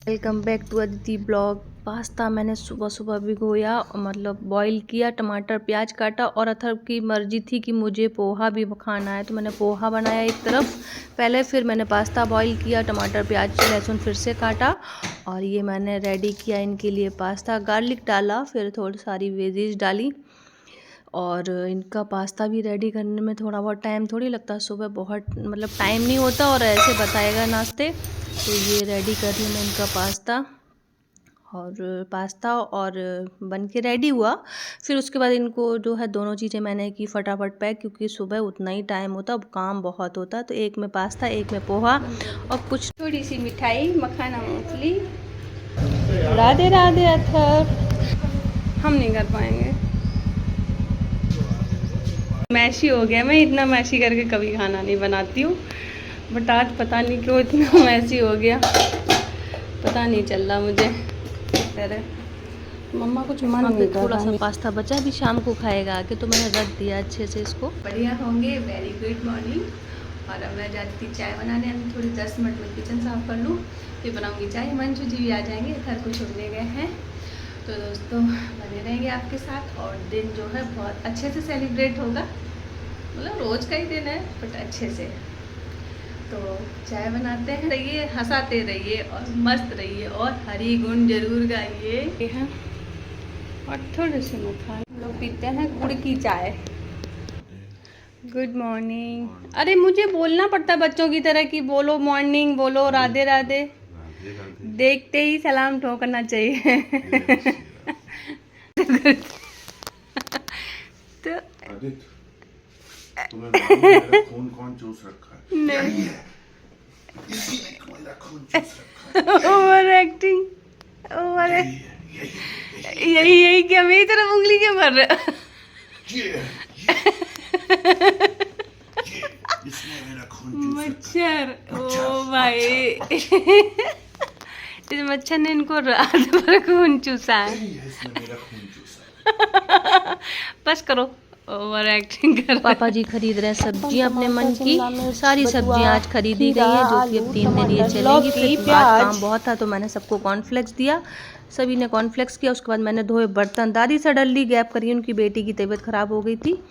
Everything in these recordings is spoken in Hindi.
Welcome back to Aditi blog. Pasta मैंने सुबह सुबह भिगोया, मतलब बॉईल किया, टमाटर प्याज काटा और अथर्व की मर्जी थी कि मुझे पोहा भी खाना है तो मैंने पोहा बनाया एक तरफ पहले, फिर मैंने पास्ता बॉईल किया, टमाटर प्याज लहसुन फिर से काटा और ये मैंने रेडी किया इनके लिए पास्ता। गार्लिक डाला, फिर थोड़ी सारी वेजीज डाली और इनका पास्ता भी रेडी करने में थोड़ा बहुत टाइम थोड़ी लगता, सुबह बहुत मतलब टाइम नहीं होता और ऐसे बताएगा नाश्ते। तो ये रेडी कर रही हूँ मैं इनका पास्ता और बन के रेडी हुआ। फिर उसके बाद इनको जो है दोनों चीज़ें मैंने की फटाफट पैक, क्योंकि सुबह उतना ही टाइम होता, अब काम बहुत होता। तो एक में पास्ता, एक में पोहा और कुछ थोड़ी सी मिठाई, मखाना, मूंगफली। राधे राधे अथर, हम नहीं कर पाएंगे, मैशी हो गया। मैं इतना मैशी करके कभी खाना नहीं बनाती हूँ, बट आज पता नहीं क्यों इतना मैसी हो गया, पता नहीं चल रहा मुझे। मम्मा कुछ मन नहीं कर रहा। थोड़ा सा पास्ता बचा भी शाम को खाएगा आके, तो मैंने रख दिया अच्छे से इसको। बढ़िया होंगे, वेरी गुड मॉर्निंग। और अब मैं जाती थी चाय बनाने, अभी थोड़ी 10 मिनट में किचन साफ कर लूँ, फिर बनाऊँगी चाय। मंजू जी भी आ जाएंगे, घर को छोड़ने गए हैं। तो दोस्तों बने रहेंगे आपके साथ और दिन जो है बहुत अच्छे से सेलिब्रेट होगा, मतलब रोज़ का ही दिन है बट अच्छे से। तो चाय बनाते हैं, रहिए, हंसाते रहिए और मस्त रहिए और हरी गुण जरूर गाइए हैं। और थोड़े से हम लोग पीते हैं गुड़ की चाय। Good morning. अरे मुझे बोलना पड़ता है बच्चों की तरह कि बोलो मॉर्निंग, बोलो राधे राधे, देखते ही सलाम ठोकना चाहिए। तो तुम्हें मालूम है मेरा खून कौन चूस रखा है? नहीं, इसी ने मेरा खून चूस रखा है। ओवर एक्टिंग, ओवर यही क्या मेरी तरफ उंगली क्यों कर रहे हो? ये इसने मेरा खून चूस मच्छर, रखा है। ओ भाई इस मच्छर ने इनको रात भर खून चूसा है। इसने मेरा खून चूसा है। बस करो, ओवर एक्टिंग कर। पापा जी खरीद रहे हैं सब्जियां अपने मन की, सारी सब्जियां आज खरीदी गई हैं जो कि अब 3 दिन ये चलेंगी। फिर आज काम बहुत था तो मैंने सबको कॉर्नफ्लेक्स दिया, सभी ने कॉर्नफ्लेक्स किया। उसके बाद मैंने धोए बर्तन, दादी सडनली गैप करी, उनकी बेटी की तबीयत खराब हो गई थी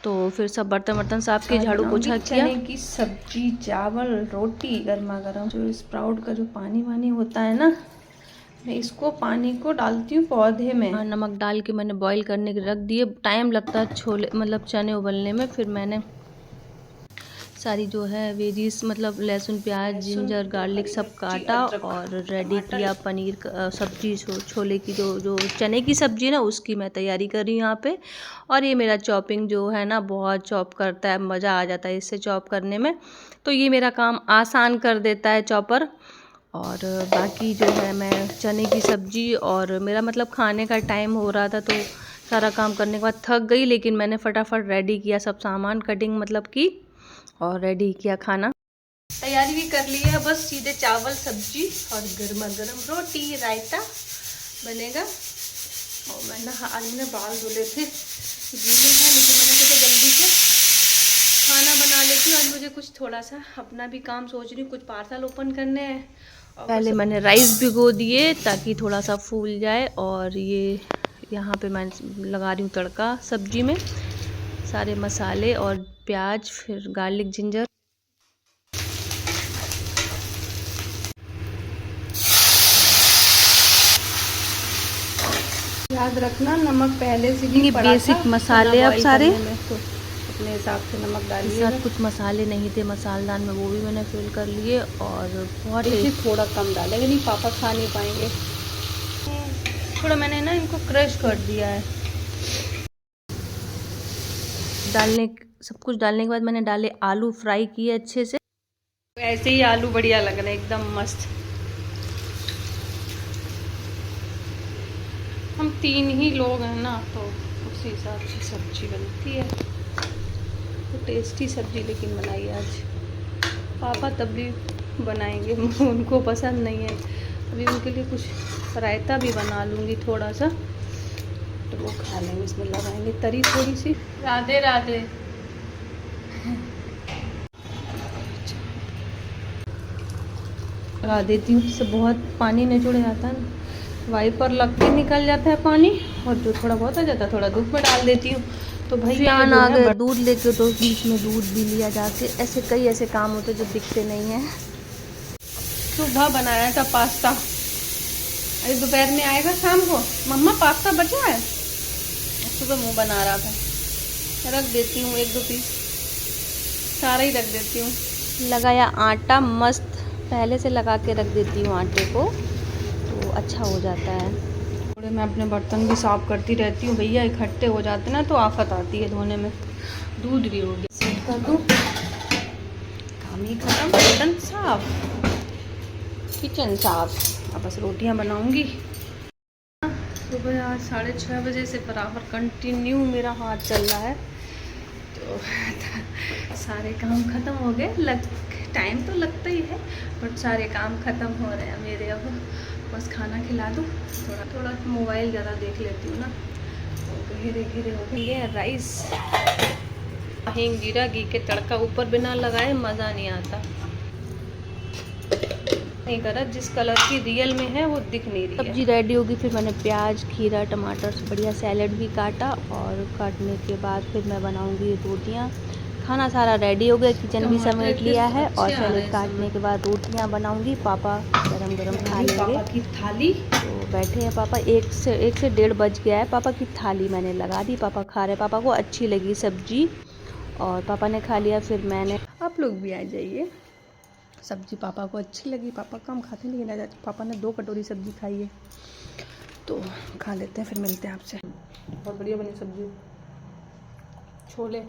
तो फिर सब बर्तन साफ के झाड़ू पोछा किया। चने की सब्जी, चावल, रोटी गर्मा गर्म। जो स्प्राउट का जो पानी वानी होता है ना, मैं इसको पानी को डालती हूँ पौधे में, नमक डाल के मैंने बॉईल करने के रख दिए। टाइम लगता है छोले मतलब चने उबलने में। फिर मैंने सारी जो है वेजीज मतलब लहसुन प्याज जिंजर गार्लिक सब काटा और रेडी किया। पनीर सब्जी छोले की जो चने की सब्जी है ना, उसकी मैं तैयारी कर रही हूँ यहाँ पे। और ये मेरा चॉपिंग जो है ना बहुत चॉप करता है, मज़ा आ जाता है इससे चॉप करने में, तो ये मेरा काम आसान कर देता है चॉपर। और बाकी जो है मैं चने की सब्जी और मेरा मतलब खाने का टाइम हो रहा था तो सारा काम करने के बाद थक गई, लेकिन मैंने फटाफट रेडी किया सब सामान, कटिंग मतलब की और रेडी किया खाना। तैयारी भी कर ली है, बस सीधे चावल सब्जी और गर्मा गर्म रोटी रायता बनेगा। और मैंने आज मैंने बाल धुले थे, गीले हैं, लेकिन मैंने सोचा जल्दी से खाना बना लेती हूँ। आज मुझे कुछ थोड़ा सा अपना भी काम सोच रही हूँ, कुछ पार्सल ओपन करने हैं। पहले मैंने राइस भिगो दिए ताकि थोड़ा सा फूल जाए, और ये यहाँ पे मैं लगा रही हूँ तड़का सब्जी में, सारे मसाले और प्याज, फिर गार्लिक जिंजर। याद रखना नमक पहले से ही पड़ा बेसिक था, मसाले अब सारे तो अपने हिसाब से नमक डालिए। साथ कुछ मसाले नहीं थे मसालेदान में, वो भी मैंने फिल कर लिए। और बहुत थोड़ा कम डालेंगे, नहीं पापा खा नहीं पाएंगे, थोड़ा मैंने ना इनको क्रश कर दिया है। सब कुछ डालने के बाद मैंने डाले आलू, फ्राई किए अच्छे से। ऐसे ही आलू बढ़िया लग रहे हैं, एकदम मस्त। हम 3 ही लोग हैं ना, तो उसी हिसाब से सब्जी बनती है, तो टेस्टी सब्जी लेकिन बनाई आज। पापा तब भी बनाएंगे, उनको पसंद नहीं है। अभी उनके लिए कुछ रायता भी बना लूँगी थोड़ा सा, तो वो खा लेंगे, इसमें लगाएंगे तरी थोड़ी सी। राधे राधे। लगा देती हूँ, इससे बहुत पानी निचुड़ जाता है ना, वाइपर लग के निकल जाता है पानी, और जो थोड़ा बहुत आ जाता है थोड़ा धूप में डाल देती हूँ। तो भैया आ गए दूध लेके, तो बीच में दूध भी लिया जाके। ऐसे कई ऐसे काम होते जो दिखते नहीं हैं। सुबह बनाया था पास्ता, अरे दोपहर में आएगा शाम को। मम्मा पास्ता बचा है, सुबह मुँह बना रहा था। रख देती हूँ 1-2 पीस, सारा ही रख देती हूँ। लगाया आटा मस्त, पहले से लगा के रख देती हूँ आटे को, तो अच्छा हो जाता है। थोड़े मैं अपने बर्तन भी साफ़ करती रहती हूँ भैया, इकट्ठे हो जाते ना तो आफत आती है धोने में। दूध भी हो गया, सेट कर दूँ, काम ही खत्म, बर्तन साफ, किचन साफ। अब बस रोटियाँ बनाऊँगी। सुबह आज 6:30 बजे से बराबर कंटिन्यू मेरा हाथ चल रहा है, तो सारे काम ख़त्म हो गए। टाइम तो लगता ही है, बट सारे काम ख़त्म हो रहे हैं मेरे। अब बस खाना खिला दूँ, थोड़ा मोबाइल ज़्यादा देख लेती हूँ ना, तो घेरे घेरे हो गए। राइस, हींग जीरा घी के तड़का ऊपर बिना लगाए मज़ा नहीं आता। नहीं करा, जिस कलर की रियल में है वो दिख नहीं रही है। सब्जी रेडी होगी, फिर मैंने प्याज खीरा टमाटर से बढ़िया सैलेड भी काटा, और काटने के बाद फिर मैं बनाऊंगी रोटियां। खाना सारा रेडी हो गया, किचन भी समेट लिया है, और सैलेड काटने के बाद रोटियां बनाऊंगी। पापा गरम गरम खा लेंगे। पापा की थाली, तो बैठे हैं पापा। 1 से 1:30 बज गया है। पापा की थाली मैंने लगा दी, पापा खा रहे। पापा को अच्छी लगी सब्जी, और पापा ने खा लिया, फिर मैंने। आप लोग भी आ जाइए। सब्जी पापा को अच्छी लगी, पापा कम खाते हैं, लेकिन पापा ने 2 कटोरी सब्जी खाई है, तो खा लेते हैं, फिर मिलते हैं आपसे। बहुत बढ़िया बनी सब्जी, छोले।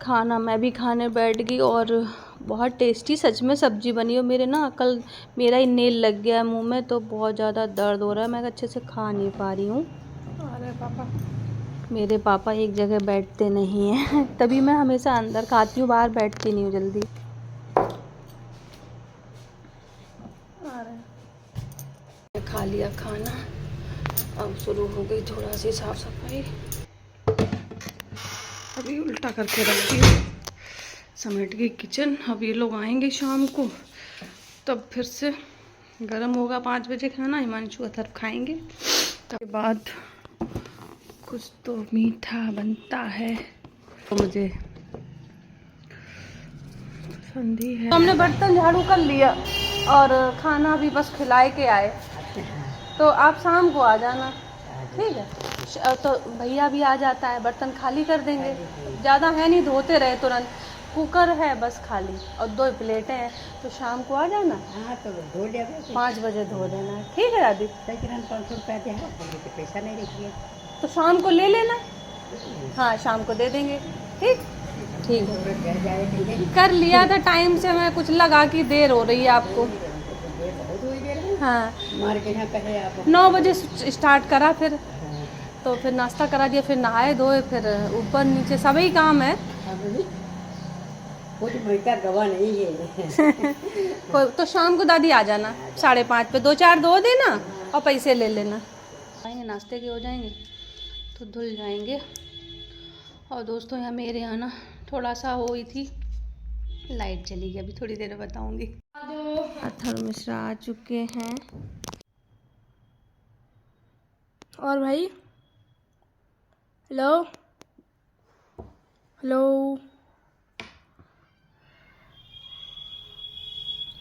खाना मैं भी खाने बैठ गई, और बहुत टेस्टी सच में सब्जी बनी। और मेरे ना कल मेरा ही नेल लग गया है मुंह में, तो बहुत ज़्यादा दर्द हो रहा है, मैं अच्छे से खा नहीं पा रही हूँ। अरे पापा, मेरे पापा एक जगह बैठते नहीं हैं तभी मैं हमेशा अंदर खाती हूँ, बाहर बैठती नहीं हूँ जल्दी। खा लिया खाना, अब शुरू हो गई थोड़ा सी साफ सफाई। अभी उल्टा करके रख दी, समेट गई किचन। अब ये लोग आएंगे शाम को, तब फिर से गर्म होगा 5 बजे खाना। हिमांशु अथर्व खाएंगे, तब बाद कुछ तो मीठा बनता है, तो मुझे पसंद ही है। हमने बर्तन झाड़ू कर लिया, और खाना भी बस खिलाए के आए, तो आप शाम को आ जाना, ठीक है? तो भैया भी आ जाता है, बर्तन खाली कर देंगे। ज़्यादा है नहीं, धोते रहे तुरंत। कुकर है बस खाली, और 2 प्लेटें हैं, तो शाम को आ जाना। हाँ, तो धो देगा, 5 बजे धो देना, ठीक है दादी? 500 रुपया दे, पैसा नहीं रखिए, तो शाम को ले लेना। हाँ, शाम को दे देंगे, ठीक है? कर लिया था टाइम से, मैं कुछ लगा कि देर हो रही है आपको। हाँ, 9 बजे स्टार्ट करा, फिर तो फिर नाश्ता करा दिया, फिर नहाए धोए, फिर ऊपर नीचे सभी काम है। गवा नहीं है तो शाम को दादी आ जाना 5:30 पे, 2-4 धो देना और पैसे ले लेना। आएंगे नाश्ते के हो जाएंगे तो धुल जाएंगे। और दोस्तों यहाँ मेरे यहाँ ना थोड़ा सा हुई थी, लाइट चली गई, अभी थोड़ी देर में बताऊंगी। अथर्व मिश्रा आ चुके हैं। और भाई, हेलो हेलो,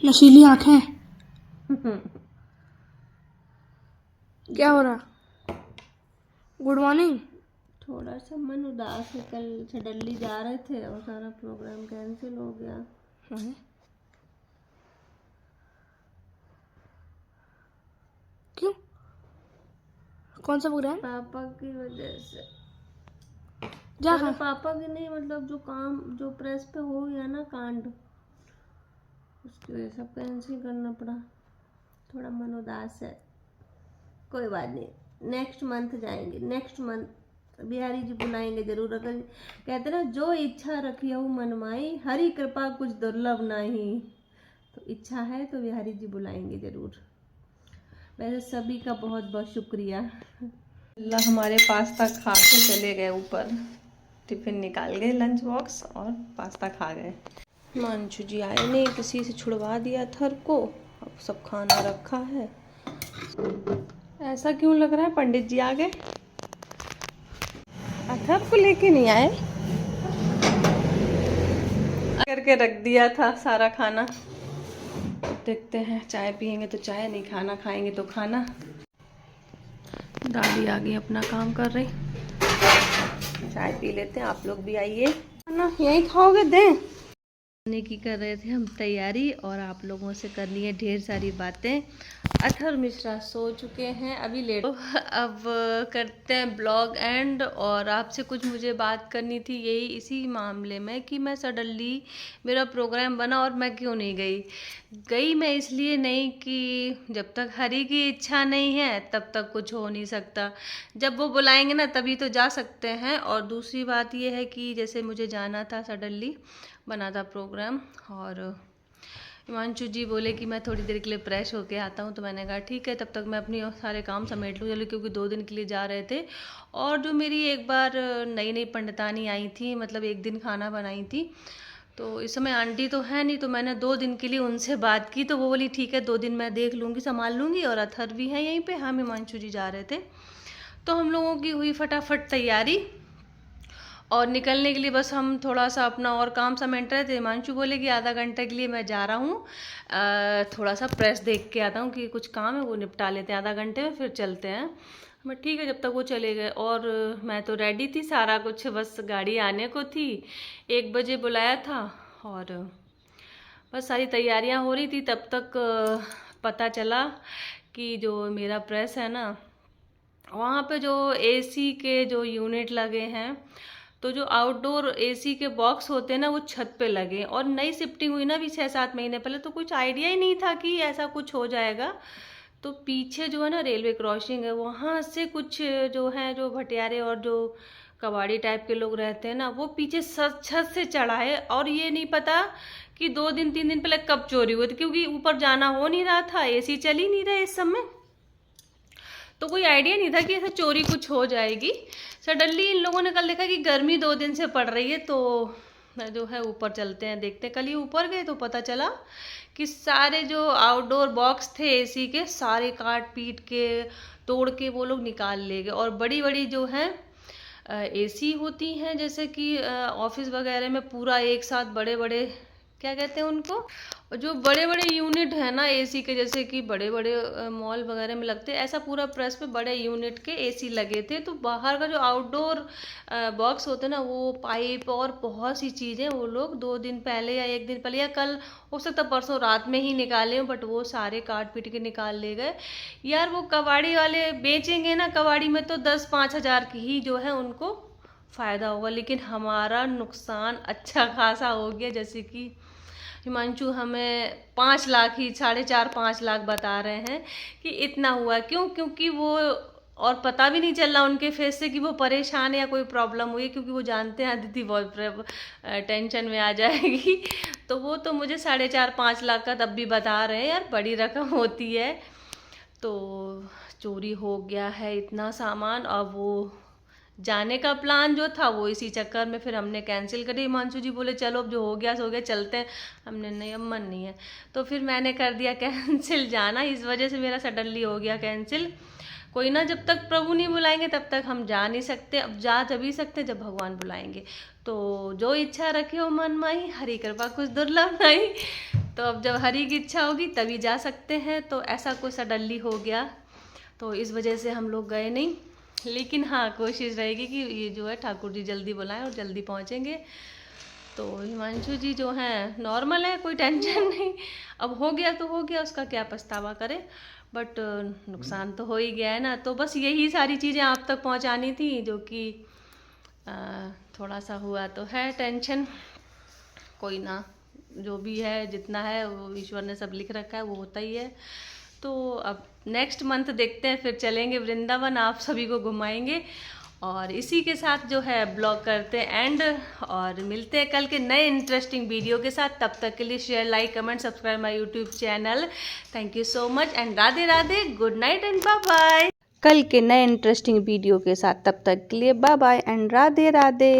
नशीली आंखें क्या हो रहा? Good morning. थोड़ा सा मन उदास है, कल सडनली जा रहे थे और सारा प्रोग्राम कैंसिल हो गया। क्यों? कौन सा प्रोग्राम? पापा की वजह से। जहाँ पापा की नहीं, मतलब जो काम जो प्रेस पे हो गया ना कांड, उसकी वजह से कैंसिल करना पड़ा। थोड़ा मन उदास है, कोई बात नहीं, नेक्स्ट मंथ जाएंगे। नेक्स्ट मंथ बिहारी जी बुलाएंगे जरूर। अगर कहते ना, जो इच्छा रखी हो मन माई, हरी कृपा कुछ दुर्लभ नहीं, तो इच्छा है तो बिहारी जी बुलाएंगे जरूर। वैसे सभी का बहुत बहुत शुक्रिया। अल्लाह हमारे पास्ता खा के चले गए ऊपर, टिफिन निकाल गए लंच बॉक्स और पास्ता खा गए। हिमांशु जी आए नहीं, किसी से छुड़वा दिया थर को, अब सब खाना रखा है। ऐसा क्यों लग रहा है पंडित जी आ गए? अथर्व को लेके नहीं आए? करके रख दिया था सारा खाना। देखते हैं, चाय पियेंगे तो चाय, नहीं खाना खाएंगे तो खाना। दादी आ गई, अपना काम कर रही। चाय पी लेते हैं, आप लोग भी आइए। खाना यहीं खाओगे? दें खाने की कर रहे थे हम तैयारी, और आप लोगों से करनी है ढेर सारी बातें। अथर्व मिश्रा सो चुके हैं, अभी लेट। अब करते हैं ब्लॉग एंड, और आपसे कुछ मुझे बात करनी थी यही इसी मामले में कि मैं सडनली मेरा प्रोग्राम बना और मैं क्यों नहीं गई। मैं इसलिए नहीं कि जब तक हरी की इच्छा नहीं है तब तक कुछ हो नहीं सकता। जब वो बुलाएंगे ना तभी तो जा सकते हैं। और दूसरी बात ये है कि जैसे मुझे जाना था, सडनली बना था प्रोग्राम, और हिमांशु जी बोले कि मैं थोड़ी देर के लिए फ्रेश होके आता हूँ, तो मैंने कहा ठीक है, तब तक मैं अपनी सारे काम समेट लूँ। चलो, क्योंकि 2 दिन के लिए जा रहे थे। और जो मेरी एक बार नई नई पंडितानी आई थी, मतलब एक दिन खाना बनाई थी, तो इस समय आंटी तो है नहीं, तो मैंने 2 दिन के लिए उनसे बात की, तो वो बोली ठीक है 2 दिन मैं देख लूँगी, संभाल लूँगी। और अथर्व भी है यहीं पे, हम हिमांशु जी जा रहे थे, तो हम लोगों की हुई फटाफट तैयारी, और निकलने के लिए बस हम थोड़ा सा अपना और काम समेट रहे थे। हिमांशु बोले कि आधा घंटे के लिए मैं जा रहा हूँ, थोड़ा सा प्रेस देख के आता हूँ कि कुछ काम है, वो निपटा लेते हैं आधा घंटे में, फिर चलते हैं। मैं ठीक है, जब तक वो चले गए। और मैं तो रेडी थी सारा कुछ, बस गाड़ी आने को थी, 1 बजे बुलाया था, और बस सारी तैयारियां हो रही थी। तब तक पता चला कि जो मेरा प्रेस है ना, वहाँ पे जो एसी के जो यूनिट लगे हैं, तो जो आउटडोर एसी के बॉक्स होते हैं ना, वो छत पे लगे। और नई शिफ्टिंग हुई ना अभी 6-7 महीने पहले, तो कुछ आइडिया ही नहीं था कि ऐसा कुछ हो जाएगा। तो पीछे जो है ना रेलवे क्रॉसिंग है, वहाँ से कुछ जो है, जो भटियारे और जो कबाड़ी टाइप के लोग रहते हैं ना, वो पीछे छत से चढ़ाए। और ये नहीं पता कि 2 दिन 3 दिन पहले कब चोरी हुई थी, क्योंकि ऊपर जाना हो नहीं रहा था, एसी चल ही नहीं रहा इस समय, तो कोई आइडिया नहीं था कि ऐसे चोरी कुछ हो जाएगी। सडनली इन लोगों ने कल देखा कि गर्मी 2 दिन से पड़ रही है, तो जो है ऊपर चलते हैं, देखते हैं। कल ही ऊपर गए तो पता चला कि सारे जो आउटडोर बॉक्स थे एसी के, सारे काट पीट के तोड़ के वो लोग निकाल ले गए। और बड़ी बड़ी जो हैं एसी होती हैं, जैसे कि ऑफिस वगैरह में पूरा एक साथ बड़े बड़े, क्या कहते हैं उनको, जो बड़े बड़े यूनिट है ना एसी के, जैसे कि बड़े बड़े मॉल वगैरह में लगते हैं, ऐसा पूरा प्रेस पे बड़े यूनिट के एसी लगे थे। तो बाहर का जो आउटडोर बॉक्स होते हैं ना, वो पाइप और बहुत सी चीज़ें वो लोग 2 दिन पहले या 1 दिन पहले या कल, हो सकता परसों रात में ही निकाले, बट वो सारे काट पीट के निकाल ले गए। यार वो कबाड़ी वाले बेचेंगे ना, कबाड़ी में तो 10-5 हज़ार की ही जो है उनको फ़ायदा होगा, लेकिन हमारा नुकसान अच्छा खासा हो गया। जैसे कि हिमांशु हमें 5 लाख ही, 4.5-5 लाख बता रहे हैं कि इतना हुआ। क्यों? क्योंकि वो, और पता भी नहीं चल रहा उनके फेस से कि वो परेशान है या कोई प्रॉब्लम हुई है, क्योंकि वो जानते हैं दीदी बहुत टेंशन में आ जाएगी। तो वो तो मुझे 4.5-5 लाख का तब भी बता रहे हैं, यार बड़ी रकम होती है। तो चोरी हो गया है इतना सामान। अब वो जाने का प्लान जो था वो इसी चक्कर में फिर हमने कैंसिल कर दिया। हिमांशु जी बोले चलो अब जो हो गया सो हो गया, चलते हैं। हमने नहीं, अब मन नहीं है, तो फिर मैंने कर दिया कैंसिल जाना। इस वजह से मेरा सडनली हो गया कैंसिल। कोई ना, जब तक प्रभु नहीं बुलाएंगे तब तक हम जा नहीं सकते। अब जा तभी सकते जब भगवान बुलाएंगे। तो जो इच्छा रखे हो मन माही, हरी कृपा कुछ दुर्लभ नहीं। तो अब जब हरी की इच्छा होगी तभी जा सकते हैं। तो ऐसा कुछ सडनली हो गया, तो इस वजह से हम लोग गए नहीं। लेकिन हाँ, कोशिश रहेगी कि ये जो है ठाकुर जी जल्दी बुलाएं और जल्दी पहुँचेंगे। तो हिमांशु जी जो हैं नॉर्मल है, कोई टेंशन नहीं। अब हो गया तो हो गया, उसका क्या पछतावा करे, बट नुकसान तो हो ही गया है ना। तो बस यही सारी चीज़ें आप तक पहुंचानी थी, जो कि थोड़ा सा हुआ तो है टेंशन। कोई ना, जो भी है जितना है वो ईश्वर ने सब लिख रखा है, वो होता ही है। तो अब नेक्स्ट मंथ देखते हैं, फिर चलेंगे वृंदावन, आप सभी को घुमाएंगे। और इसी के साथ जो है ब्लॉग करते हैं एंड, और मिलते हैं कल के नए इंटरेस्टिंग वीडियो के साथ। तब तक के लिए share, like, comment, subscribe my YouTube channel. Thank you so much and Radhe Radhe, good night and bye bye. कल के नए इंटरेस्टिंग वीडियो के साथ, तब तक के लिए bye bye and Radhe Radhe.